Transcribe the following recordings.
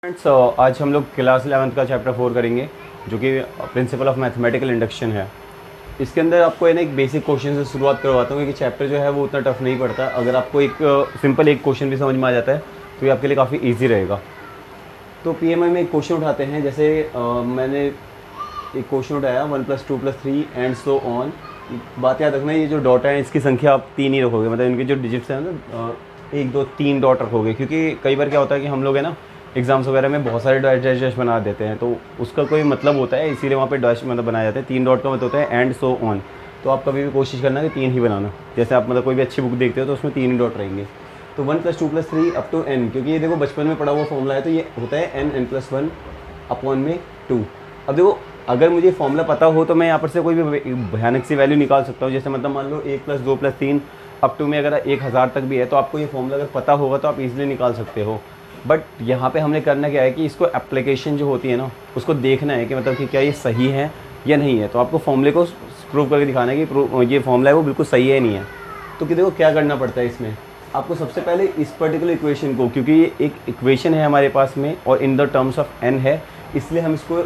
Friends आज हम लोग क्लास 11th का चैप्टर 4 करेंगे जो कि प्रिंसिपल ऑफ मैथमेटिकल इंडक्शन है। इसके अंदर आपको है ना एक बेसिक क्वेश्चन से शुरुआत करवाता हूँ क्योंकि चैप्टर जो है वो उतना टफ नहीं पड़ता। अगर आपको एक सिंपल एक क्वेश्चन भी समझ में आ जाता है तो ये आपके लिए काफ़ी ईजी रहेगा। तो पीएमआई में एक क्वेश्चन उठाते हैं। जैसे मैंने एक क्वेश्चन उठाया 1 + 2 + 3 एंड सो ऑन। बात याद रखना, ये जो डॉट है इसकी संख्या आप 3 ही रखोगे, मतलब इनके जो डिजिट्स हैं ना 1 2 3 डॉट रखोगे, क्योंकि कई बार क्या होता है कि हम लोग है ना एग्जाम्स वगैरह में बहुत सारे डैश डैश डैश बना देते हैं, तो उसका कोई मतलब होता है, इसीलिए वहाँ पे डैश मतलब बनाया जाता है। 3 डॉट का मतलब होता है एंड सो ऑन। तो आप कभी भी कोशिश करना कि 3 ही बनाना। जैसे आप मतलब कोई भी अच्छी बुक देखते हो तो उसमें 3 ही डॉट रहेंगे। तो 1 + 2 + 3 अप टू n, क्योंकि ये देखो बचपन में पढ़ा हुआ फॉर्मूला है, तो ये होता है n+1 अपॉन में 2। अब देखो अगर मुझे फॉर्मूला पता हो तो मैं यहाँ पर से कोई भी भयानक सी वैल्यू निकाल सकता हूँ। जैसे मतलब मान लो 1 + 2 + 3 अप टू में अगर 1000 तक भी है तो आपको ये फॉर्मूला अगर पता होगा तो आप इजीली निकाल सकते हो। बट यहाँ पे हमने करना क्या है कि इसको एप्लीकेशन जो होती है ना उसको देखना है कि मतलब कि क्या ये सही है या नहीं है। तो आपको फॉर्मूले को प्रूव करके दिखाना है कि ये फॉर्मूला है वो बिल्कुल सही है या नहीं है। तो कि देखो क्या करना पड़ता है इसमें, आपको सबसे पहले इस पर्टिकुलर इक्वेशन को, क्योंकि ये एक इक्वेशन है हमारे पास में और in the terms of n है, इसलिए हम इसको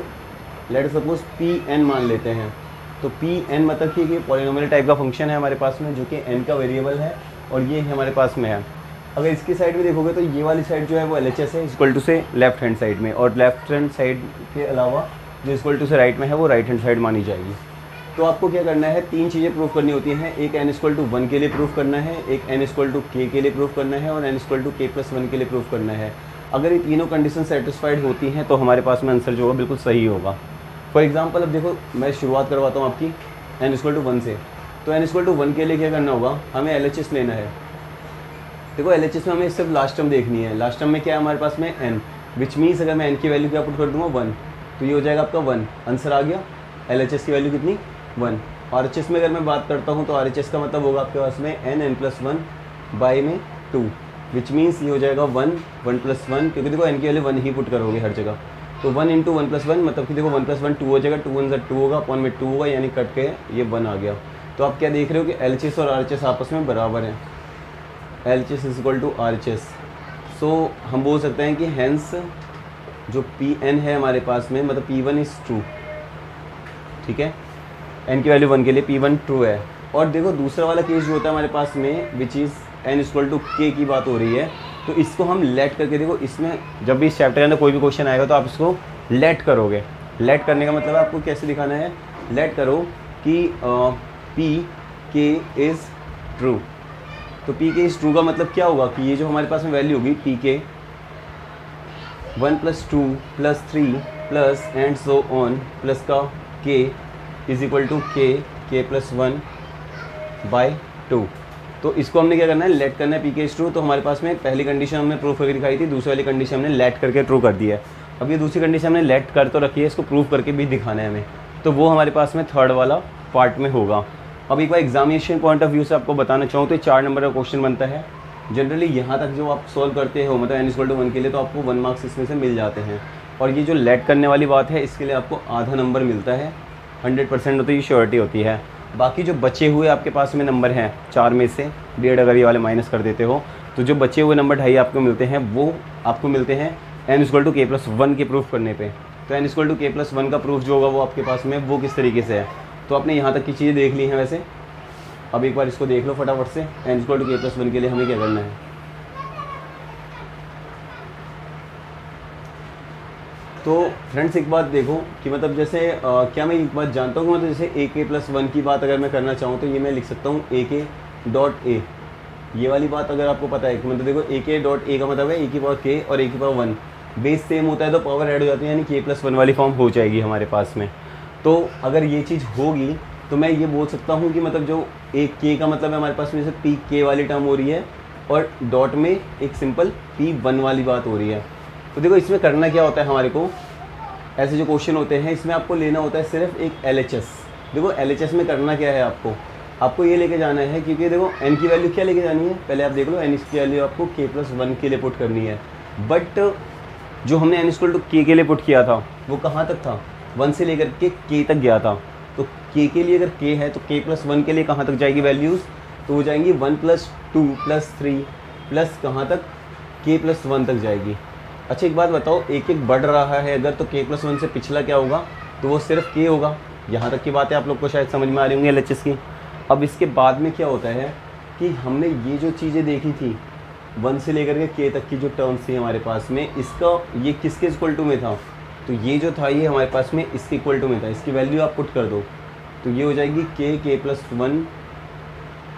लेट सपोज Pn मान लेते हैं। तो Pn मतलब कि ये पॉलिनोमियल टाइप का फंक्शन है हमारे पास में जो कि n का वेरिएबल है और ये हमारे पास में है। अगर इसकी साइड में देखोगे तो ये वाली साइड जो है वो LHS है इक्वल टू से लेफ्ट हैंड साइड में, और लेफ्ट हैंड साइड के अलावा जो इक्वल टू से राइट में है वो राइट हैंड साइड मानी जाएगी। तो आपको क्या करना है, 3 चीज़ें प्रूफ करनी होती हैं। एक n=1 के लिए प्रूफ करना है, एक n=k के लिए प्रूफ करना है और n=k+1 के लिए प्रूफ करना है। अगर ये तीनों कंडीशन सेटिस्फाइड होती हैं तो हमारे पास में आंसर जो होगा बिल्कुल सही होगा। फॉर एग्जाम्पल अब देखो मैं शुरुआत करवाता हूँ आपकी n=1 से। तो n=1 के लिए क्या करना होगा, हमें LHS लेना है। देखो LHS में हमें सिर्फ लास्ट टर्म देखनी है। लास्ट टर्म में क्या है हमारे पास में n, विच मीन्स अगर मैं n की वैल्यू क्या पुट कर दूँगा 1, तो ये हो जाएगा आपका 1। आंसर आ गया। LHS की वैल्यू कितनी 1। RHS में अगर मैं बात करता हूँ तो RHS का मतलब होगा आपके पास में n+1 बाई में 2, विच मीन्स ये हो जाएगा 1 1+1, क्योंकि देखो n की वैल्यू 1 ही पुट करोगे हर जगह। तो 1 × 1+1 मतलब कि देखो 1 + 1 2 हो जाएगा, 2 1 2 होगा, अपॉन में 2 होगा, यानी कट के ये 1 आ गया। तो आप क्या देख रहे हो कि LHS और RHS आपस में बराबर हैं। LHS = RHS। सो हम बोल सकते हैं कि हैंस जो Pn है हमारे पास में मतलब P1 इज़ ट्रू। ठीक है, n की वैल्यू 1 के लिए P1 ट्रू है। और देखो दूसरा वाला केस जो होता है हमारे पास में विच इज़ n=k की बात हो रही है, तो इसको हम लेट करके देखो, इसमें जब भी इस चैप्टर के अंदर कोई भी क्वेश्चन आएगा तो आप इसको लेट करोगे। लेट करने का मतलब आपको कैसे दिखाना है, लेट करो कि Pk इज़ ट्रू। तो Pk इज़ ट्रू का मतलब क्या होगा कि ये जो हमारे पास में वैल्यू होगी Pk 1 + 2 + 3 plus and so on plus का k is equal to k+1 by 2। तो इसको हमने क्या करना है, लेट करना है Pk इज़ ट्रू। तो हमारे पास में पहली कंडीशन हमने प्रूफ करके दिखाई थी, दूसरी वाली कंडीशन हमने लेट करके ट्रू कर दिया है। अब ये दूसरी कंडीशन हमने लेट कर तो रखी है, इसको प्रूफ करके भी दिखाना है हमें, तो वो हमारे पास में थर्ड वाला पार्ट में होगा। अब एक बार एग्जामिनेशन पॉइंट ऑफ व्यू से आपको बताना चाहूँ तो 4 नंबर का क्वेश्चन बनता है। जनरली यहाँ तक जो आप सॉल्व करते हो मतलब n=1 के लिए तो आपको 1 मार्क्स इसमें से मिल जाते हैं। और ये जो लेट करने वाली बात है इसके लिए आपको आधा नंबर मिलता है। 100% होती है, श्योरिटी होती है। बाकी जो बचे हुए आपके पास में नंबर हैं 4 में से 1.5, अगर ये वाले माइनस कर देते हो तो जो बचे हुए नंबर 2.5 आपको मिलते हैं वो आपको मिलते हैं n=k+1 के प्रूफ करने पे। तो n=k+1 का प्रूफ जो होगा वो आपके पास में वो किस तरीके से है। तो आपने यहाँ तक की चीज़ें देख ली हैं वैसे। अब एक बार इसको देख लो फटाफट से, n=k+1 के लिए हमें क्या करना है। तो फ्रेंड्स एक बात देखो कि मतलब जैसे क्या मैं एक बात जानता हूँ कि मतलब जैसे ak+1 की बात अगर मैं करना चाहूँ तो ये मैं लिख सकता हूँ ak.a। ये वाली बात अगर आपको पता है कि मतलब देखो ak.a का मतलब है a⁴k और a⁴1, बेस सेम होता है तो पावर ऐड हो जाती है, यानी k+1 वाली फॉर्म हो जाएगी हमारे पास में। तो अगर ये चीज़ होगी तो मैं ये बोल सकता हूँ कि मतलब जो एक k का मतलब है हमारे पास में जैसे pk वाली टर्म हो रही है और डॉट में एक सिंपल p1 वाली बात हो रही है। तो देखो इसमें करना क्या होता है हमारे को, ऐसे जो क्वेश्चन होते हैं इसमें आपको लेना होता है सिर्फ एक LHS। देखो LHS में करना क्या है, आपको ये लेके जाना है, क्योंकि देखो n की वैल्यू क्या लेके जानी है, पहले आप देख लो n की वैल्यू आपको k+1 के लिए पुट करनी है। बट जो हमने n=k के लिए पुट किया था वो कहाँ तक था, 1 से लेकर के k तक गया था। तो k के लिए अगर k है तो k+1 के लिए कहाँ तक जाएगी वैल्यूज़, तो हो जाएंगी 1 + 2 + 3 प्लस कहाँ तक k+1 तक जाएगी। अच्छा एक बात बताओ, एक एक बढ़ रहा है अगर, तो k+1 से पिछला क्या होगा, तो वो सिर्फ k होगा। यहाँ तक की बातें आप लोग को शायद समझ में आ रही होंगी LHS की। अब इसके बाद में क्या होता है कि हमने ये जो चीज़ें देखी थी 1 से लेकर के k तक की जो टर्म्स थी हमारे पास में, इसका ये किसके इक्वल टू में था, तो ये जो था ये हमारे पास में इसके इक्वल टू में था। इसकी वैल्यू आप पुट कर दो तो ये हो जाएगी k+1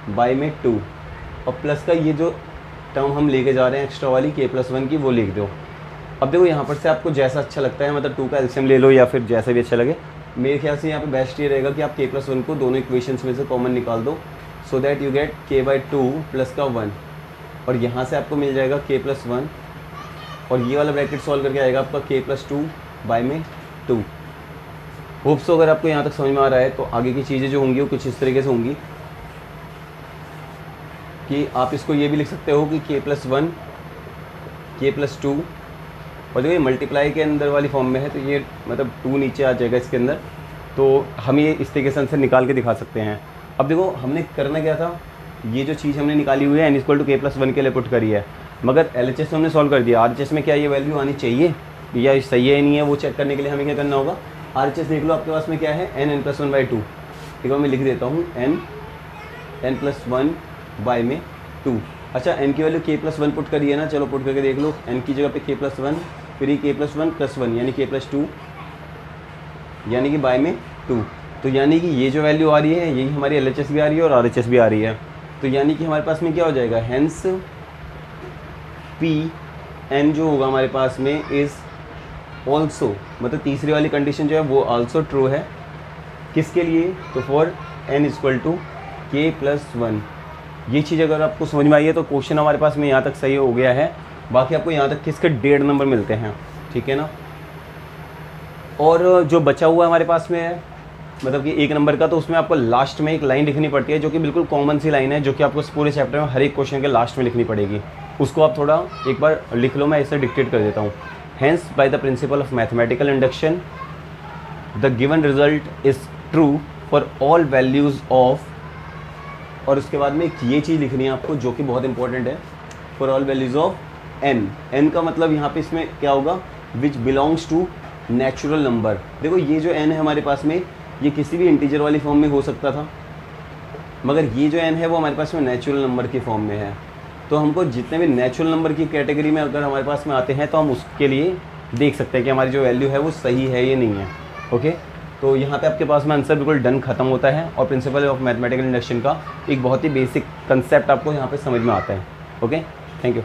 बाय में 2, और प्लस का ये जो टर्म हम लेके जा रहे हैं एक्स्ट्रा वाली k+1 की, वो लिख दो। अब देखो यहाँ पर से आपको जैसा अच्छा लगता है, मतलब 2 का एलसीएम ले लो या फिर जैसा भी अच्छा लगे। मेरे ख्याल से यहाँ पे बेस्ट ये रहेगा कि आप k+1 को दोनों इक्वेशंस में से कॉमन निकाल दो, so that you get k/2 plus का 1, और यहाँ से आपको मिल जाएगा k+1, और ये वाला ब्रैकेट सॉल्व करके आएगा आपका k+2 बाय में 2। होप सो अगर आपको यहाँ तक समझ में आ रहा है, तो आगे की चीज़ें जो होंगी वो कुछ इस तरीके से होंगी कि आप इसको ये भी लिख सकते हो कि k+1 k+2, और देखो ये मल्टीप्लाई के अंदर वाली फॉर्म में है, तो ये मतलब 2 नीचे आ जाएगा इसके अंदर, तो हम ये इस तरीके से आंसर निकाल के दिखा सकते हैं। अब देखो हमने करना क्या था, ये जो चीज़ हमने निकाली हुई है n = k+1 के लिए पुट करी है, मगर LHS हमने सॉल्व कर दिया। RHS में क्या ये वैल्यू आनी चाहिए या सही है नहीं है, वो चेक करने के लिए हमें क्या करना होगा, RHS देख लो आपके पास में क्या है, n+1/2। ठीक है, मैं लिख देता हूँ n+1/2। अच्छा n की वैल्यू k+1 पुट करी है ना, चलो पुट करके देख लो, n की जगह पे k+1, फिर ये k+1+1 यानी k+2 यानी कि बाय में 2। तो यानी कि ये जो वैल्यू आ रही है यही हमारी LHS भी आ रही है और RHS भी आ रही है। तो यानी कि हमारे पास में क्या हो जाएगा, हेंस Pn जो होगा हमारे पास में इज़ ऑल्सो, मतलब तीसरी वाली कंडीशन जो है वो ऑल्सो ट्रू है। किसके लिए, तो फॉर n = k+1। ये चीज़ अगर आपको समझ में आई है तो क्वेश्चन हमारे पास में यहाँ तक सही हो गया है। बाकी आपको यहाँ तक किसके 1.5 नंबर मिलते हैं, ठीक है ना। और जो बचा हुआ हमारे पास में है मतलब कि 1 नंबर का, तो उसमें आपको लास्ट में एक लाइन लिखनी पड़ती है जो कि बिल्कुल कॉमन सी लाइन है, जो कि आपको इस पूरे चैप्टर में हर एक क्वेश्चन के लास्ट में लिखनी पड़ेगी। उसको आप थोड़ा एक बार लिख लो, मैं इसे डिक्टेट कर देता हूँ। Hence by the principle of mathematical induction the given result is true for all values of, और उसके बाद में ये चीज़ लिखनी है आपको जो कि बहुत इंपॉर्टेंट है, for all values of n का मतलब यहाँ पे इसमें क्या होगा, which belongs to natural number. देखो ये जो n है हमारे पास में, ये किसी भी इंटीजर वाली फॉर्म में हो सकता था, मगर ये जो n है वो हमारे पास में नेचुरल नंबर की फॉर्म में है। तो हमको जितने भी नेचुरल नंबर की कैटेगरी में अगर हमारे पास में आते हैं तो हम उसके लिए देख सकते हैं कि हमारी जो वैल्यू है वो सही है या नहीं है। ओके, तो यहाँ पे आपके पास में आंसर बिल्कुल डन खत्म होता है, और प्रिंसिपल ऑफ मैथमेटिकल इंडक्शन का एक बहुत ही बेसिक कंसेप्ट आपको यहाँ पे समझ में आता है। Okay, thank you.